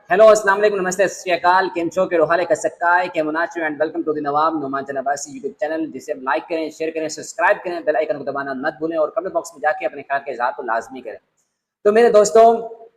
Hello अस्सलाम वालेकुम नमस्ते सत श्री अकाल केम छो के रोहाले कसक्काय के मुनाचो and welcome to the Nawab Numan जनाबासी यूट्यूब चैनल जिसे आप लाइक करें शेयर करें सब्सक्राइब करें बेल आइकन को दबाना मत भूलें और कमेंट बॉक्स में जाके अपने ख्याल के इज़हार को लाजमी करें। तो मेरे दोस्तों,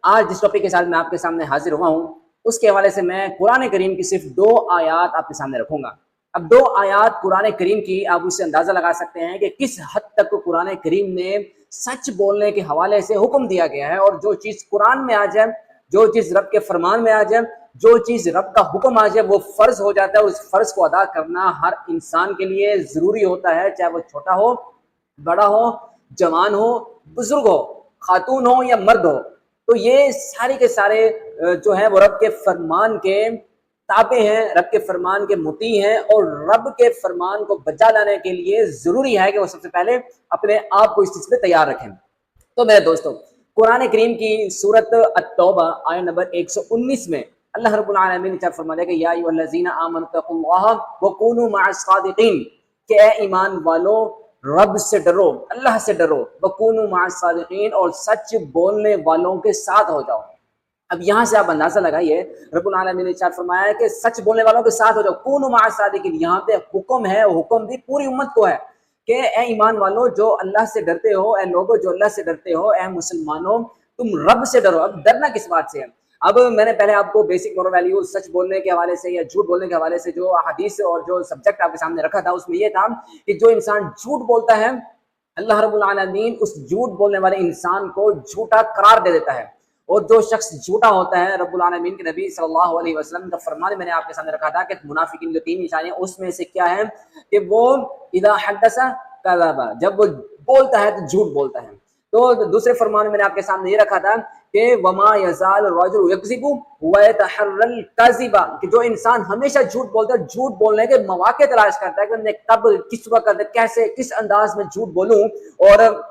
आज जिस टॉपिक के साथ मैं आपके सामने हाजिर हुआ हूँ उसके हवाले से मैं कुरान करीम की सिर्फ 2 आयात आपके सामने रखूंगा। अब 2 आयात कुरान करीम की आप उससे अंदाज़ा लगा सकते हैं कि किस हद तक कुरान करीम में सच बोलने के हवाले से हुक्म दिया गया है, और जो चीज़ कुरान में आ जाए, जो चीज़ रब के फरमान में आ जाए, जो चीज़ रब का हुक्म आ जाए, वो फ़र्ज़ हो जाता है। और उस फ़र्ज़ को अदा करना हर इंसान के लिए ज़रूरी होता है, चाहे वो छोटा हो, बड़ा हो, जवान हो, बुजुर्ग हो, खातून हो या मर्द हो। तो ये सारे के सारे जो है वो रब के फरमान के ताबे हैं, रब के फरमान के मुती हैं, और रब के फरमान को बचा लाने के लिए ज़रूरी है कि वो सबसे पहले अपने आप को इस चीज़ पे तैयार रखें। तो मेरे दोस्तों, कुरान करीम की सूरत अत-तौबा आयत नंबर 119 में अल्लाह रब्बुल आलमीन ने फरमाया कि या अय्युहल्लज़ीना आमनु तक़ुल्लाह व कूनू मअस सादिक़ीन, कि ए ईमान वालों रब से डरो, अल्लाह से डरो, व कूनू मअस सादिक़ीन, और सच बोलने वालों के साथ हो जाओ। अब यहाँ से आप अंदाजा लगाइए, रब्बुल आलमीन ने इरशाद फरमाया है कि सच बोलने वालों के साथ हो जाओ, कूनू मअस सादिक़ीन। यहाँ पे हुक्म है, हुक्म भी पूरी उम्मत को है कि ए ईमान वालों जो अल्लाह से डरते हो, ए लोगों जो अल्लाह से डरते हो, ए मुसलमानों तुम रब से डरो। अब डरना किस बात से है? अब मैंने पहले आपको बेसिक मोरल वैल्यू सच बोलने के हवाले से या झूठ बोलने के हवाले से जो हदीस और जो सब्जेक्ट आपके सामने रखा था, उसमें यह था कि जो इंसान झूठ बोलता है, अल्लाह रब्बुल आलमीन उस झूठ बोलने वाले इंसान को झूठा करार दे देता है। और जो शख्स झूठा होता है, रब्बुल आलमीन के नबी सल्लल्लाहु अलैहि वसल्लम का फरमान मैंने आपके सामने रखा था कि मुनाफिकीन जो 3 निशानियां, उसमें से क्या है कि वो इदा हदसा कज़बा, जब वो बोलता है तो झूठ बोलता है। तो दूसरे फरमान में मैंने आपके सामने ये रखा था कि वमा यज़ाल रजुलु यकज़िबु व यतहर्रल कज़िबा, कि जो इंसान हमेशा झूठ बोलता है, झूठ बोलने के मौके तलाश करता है कि मैं कब, किस वक्त, कैसे, किस अंदाज में झूठ बोलूं और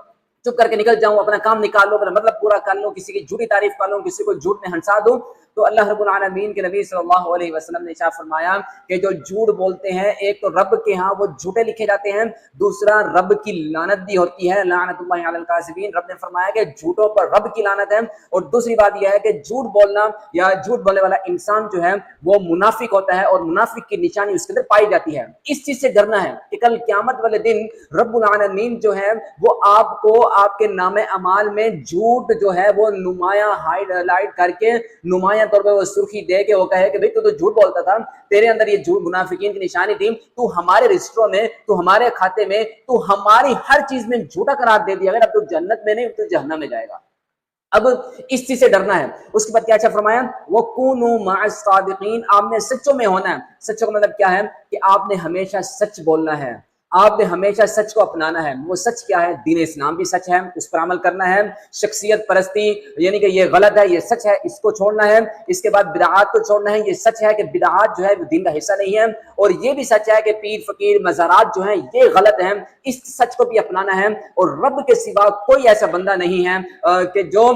चुप करके निकल जाऊं, अपना काम निकाल लो, अपना मतलब पूरा कर लो, किसी की झूठी तारीफ कर लो, किसी को झूठ में हंसा दूं। तो अल्लाह रब्बुल आलमीन के नबी सल्लल्लाहु अलैहि वसल्लम ने इरशाद फरमाया कि जो झूठ बोलते हैं, एक तो रब के यहाँ वो झूठे लिखे जाते हैं, दूसरा रब की लानत भी होती है, लानतुल्लाहि अलल काज़िबीन। रब ने फरमाया कि झूठों पर रब की लानत है। और दूसरी बात यह है कि झूठ बोलना या झूठ बोलने वाला इंसान जो है वो मुनाफिक होता है, और मुनाफिक की निशानी उसके अंदर पाई जाती है। इस चीज से डरना है कि कल क़यामत वाले दिन रब्बुल आलमीन जो है वो आपको आपके नामे अमाल में झूठ जो है वो नुमाया हाईलाइट करके, नुमाया तौर पर वो सुर्खी दे के वो कहे कि भाई तू तो झूठ बोलता था, तेरे अंदर ये झूठ मुनाफिकीन की निशानी थी, तू हमारे रजिस्टरों में, तू हमारे खाते में, तू हमारी हर चीज में झूठा करार दे दिया, अगर अब तू जन्नत में नहीं तो जहन्नम में जाएगा। अब इस चीज से डरना है। उसके बाद क्या अच्छा फरमाया, वो कूनू मअस सादिकीन, आपने सच्चों में होना है। सच्चों का मतलब क्या है कि आपने हमेशा सच बोलना है, आपने हमेशा सच को अपनाना है। वो सच क्या है? दीन इस्लाम भी सच है, उस पर अमल करना है। शख्सियत परस्ती यानी कि ये गलत है, ये सच है, इसको छोड़ना है। इसके बाद बिदअत को छोड़ना है। ये सच है कि बिदअत जो है दीन का हिस्सा नहीं है, और ये भी सच है कि पीर फकीर मज़ारात जो हैं ये गलत हैं। इस सच को भी अपनाना है। और रब के सिवा कोई ऐसा बंदा नहीं है कि जो,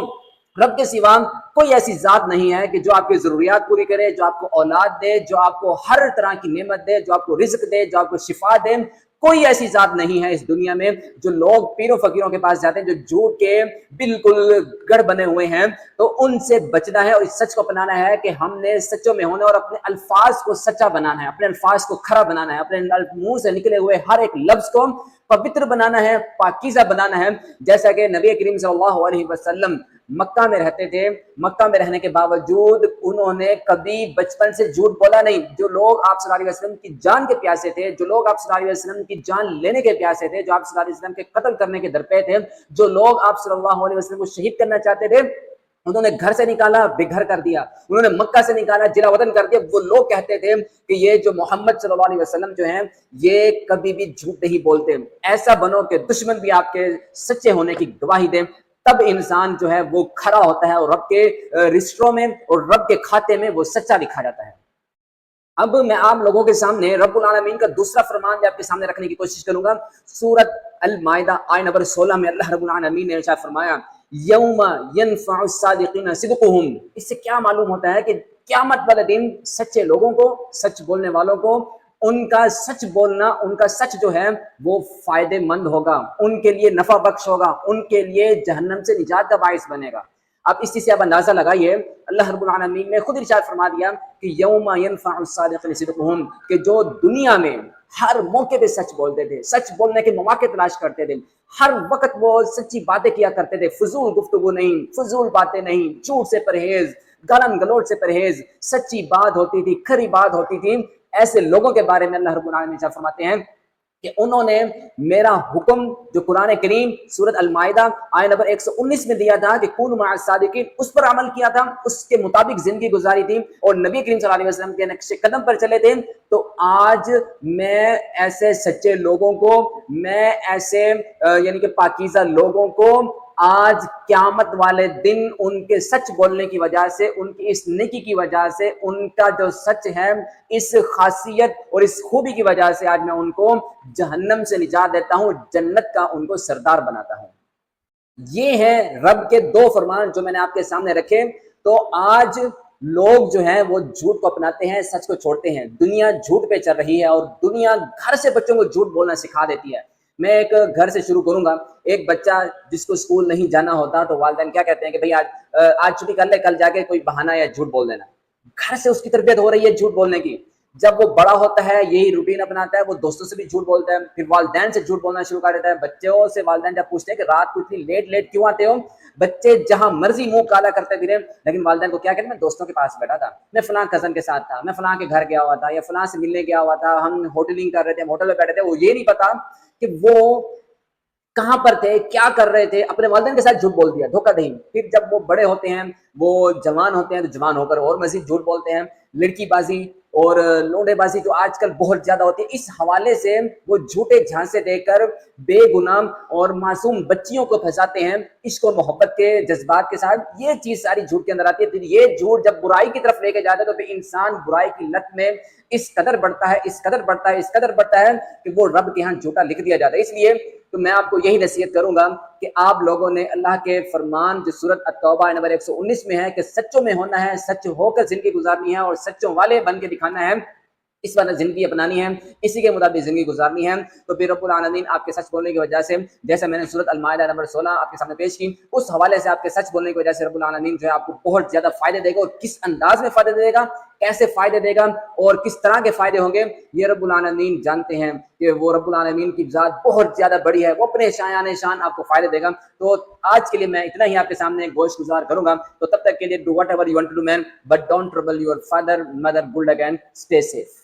रब के सिवा कोई ऐसी जात नहीं है कि जो आपकी जरूरियात पूरी करे, जो आपको औलाद दे, जो आपको हर तरह की नेमत दे, जो आपको रिज्क दे, जो आपको शिफा दे। कोई ऐसी जात नहीं है इस दुनिया में। जो लोग पीरों फकीरों के पास जाते हैं, जो झूठ के बिल्कुल गढ़ बने हुए हैं, तो उनसे बचना है और इस सच को अपनाना है कि हमने सच्चों में होना, और अपने अल्फाज को सच्चा बनाना है, अपने अल्फाज को खरा बनाना है, अपने मुंह से निकले हुए हर एक लफ्ज को पवित्र बनाना है, पाकीज़ा बनाना है। जैसा कि नबी करीम सल्लल्लाहु अलैहि वसल्लम मक्का में रहते थे, मक्का में रहने के बावजूद उन्होंने कभी बचपन से झूठ बोला नहीं। जो लोग आप सल्लल्लाहु अलैहि वसल्लम की जान के प्यासे थे, जो लोग आप सल्लल्लाहु अलैहि वसल्लम की जान लेने के प्यासे थे, जो आप सल्लल्लाहु अलैहि वसल्लम के कत्ल करने के दरपे थे, जो लोग आप सल्लल्लाहु अलैहि वसल्लम को शहीद करना चाहते थे, उन्होंने घर से निकाला, बेघर कर दिया। उन्होंने मक्का से निकाला, जिला वतन कर दिया। वो लोग कहते थे कि ये जो मोहम्मद सल्लल्लाहु अलैहि वसल्लम जो हैं ये कभी भी झूठ नहीं बोलते। ऐसा बनो कि दुश्मन भी आपके सच्चे होने की गवाही दें, तब इंसान जो है वो खरा होता है, और रब के रिश्तों में और रब के खाते में वो सच्चा लिखा जाता है। अब मैं आप लोगों के सामने रब्बुल आलमीन का दूसरा फरमान भी आपके सामने रखने की कोशिश करूंगा। सूरत अल माइदा आयत नंबर 16 में अल्लाह रब्बुल आलमीन ने इरशाद फरमाया, यौमा यनफउ सादिकीन सिदकुहुम। इससे क्या मालूम होता है कि क़यामत वाले दिन सच्चे लोगों को, सच बोलने वालों को, उनका सच बोलना, उनका सच जो है वो फायदेमंद होगा, उनके लिए नफा बख्श होगा, उनके लिए जहन्नम से निजात का बाइस बनेगा। آپ اس چیز سے آپ اندازہ لگائیے، اللہ رب العالمین نے خود ارشاد فرما دیا کہ یوم ینفع الصادقین صدقہم، کہ جو دنیا میں ہر موقع پہ سچ بولتے تھے، سچ بولنے کے مواقع تلاش کرتے تھے، ہر وقت وہ سچی باتیں کیا کرتے تھے، فضول گفتگو نہیں، فضول باتیں نہیں، جھوٹ سے پرہیز، گالن گلوچ سے پرہیز، سچی بات ہوتی تھی، کھری بات ہوتی تھی، ایسے لوگوں کے بارے میں اللہ رب العالمین فرماتے ہیں کہ انہوں نے میرا حکم جو قرآن کریم سورۃ المائدہ آیت نمبر 119 میں دیا تھا کہ کونوا مع الصادقین، اس پر عمل کیا تھا، اس کے مطابق زندگی گزاری تھی اور نبی کریم صلی اللہ علیہ وسلم کے نقش قدم پر چلے تھے، تو آج میں ایسے سچے لوگوں کو، میں ایسے یعنی کہ پاکیزہ لوگوں کو آج قیامت والے دن ان کے سچ بولنے کی وجہ سے، ان کی اس نیکی کی وجہ سے، ان کا جو سچ ہے، اس خاصیت اور اس خوبی کی وجہ سے آج میں ان کو جہنم سے نجات دیتا ہوں، جنت کا ان کو سردار بناتا ہوں۔ یہ ہیں رب کے دو فرمان جو میں نے آپ کے سامنے رکھے۔ تو آج لوگ جو ہیں وہ جھوٹ کو اپناتے ہیں، سچ کو چھوڑتے ہیں، دنیا جھوٹ پہ چل رہی ہے اور دنیا گھر سے بچوں کو جھوٹ بولنا سکھا دیتی ہے۔ میں ایک گھر سے شروع کروں گا۔ ایک بچہ جس کو اسکول نہیں جانا ہوتا تو والدین کیا کہتے ہیں کہ بھئی آج چھٹی کر لے، کل جا کے کوئی بہانہ یا جھوٹ بول دینا۔ گھر سے اس کی تربیت ہو رہی ہے جھوٹ بولنے کی۔ جب وہ بڑا ہوتا ہے یہی روٹین اپناتا ہے، وہ دوستوں سے بھی جھوٹ بولتا ہے، پھر والدین سے جھوٹ بولنا شروع کر دیتا ہے۔ بچوں سے والدین جب پوچھتے ہیں کہ رات کو اتنی لیٹ کیوں آتے ہو، بچے جہاں مرضی منہ کالا کرتے پھرے، لیکن والدین کو کیا کہتے ہیں، میں دوستوں کے پاس بیٹھا تھا، میں فلاں کزن کے ساتھ تھا، میں فلاں کے گھر گیا ہوا تھا، یا فلاں سے ملنے گیا ہوا تھا، ہم ہوٹلنگ کر رہے تھے، ہم ہوٹل میں بیٹھے تھے۔ وہ یہ نہیں پتا کہ وہ کہاں پر تھے، کیا کر رہے تھے، اپنے والدین کے ساتھ جھوٹ بول دیا، دھوکہ دہی۔ پھر جب وہ بڑے ہوتے ہیں، وہ جوان ہوتے ہیں، تو جوان ہو کر اور مزید جھوٹ بولتے ہیں۔ لڑکی بازی اور لونڈے بازی جو آج کل بہت زیادہ ہوتی ہے، اس حوالے سے وہ جھوٹے جھانسے دے کر بے گناہ اور معصوم بچیوں کو پھنساتے ہیں عشق و محبت کے جذبات کے ساتھ۔ یہ چیز ساری جھوٹ کے اندر آتی ہے۔ پھر یہ جھوٹ جب برائی کی طرف لے کے جاتا ہے تو پھر انسان برائی کی لت میں اس قدر بڑھتا ہے، اس قدر بڑھتا ہے، اس قدر بڑھتا ہے کہ وہ رب کے ہاں جھوٹا لکھ دیا جاتا ہے۔ اس لیے تو میں آپ کو یہی نصیحت کروں گا کہ آپ لوگوں نے اللہ کے فرمان جو سورۃ التوبہ نمبر 119 میں ہے کہ سچوں میں ہونا ہے، سچ ہو کر زندگی گزارنی ہے اور سچوں والے بن کے دکھانا ہے، اس وقت زندگی اپنانی ہے، اسی کے مطابق زندگی گزارنی ہے۔ تو پھر رب العالمین آپ کے سچ بولنے کی وجہ سے، جیسے میں نے سورۃ المائدہ نمبر 16 آپ کے سامنے پیش کی، اس حوالے سے آپ کے سچ بولنے کی وجہ سے رب العالمین جو ہے آپ کو بہت زیادہ فائدے دے گا، اور کس انداز میں فائدے دے گا، کیسے فائدے دے گا اور کس طرح کے فائدے ہوں گے، یہ رب العالمین جانتے ہیں کہ وہ رب العالمین کی ذات بہت زیادہ بڑی ہے، وہ اپنے شان آپ کو فائدے دے گا۔ تو آج کے لیے میں اتنا ہی آپ کے سامنے گوشت گزار کروں گا۔ تو تب تک کے لیے do whatever you want to do man, but don't trouble your father, mother, good again, stay safe.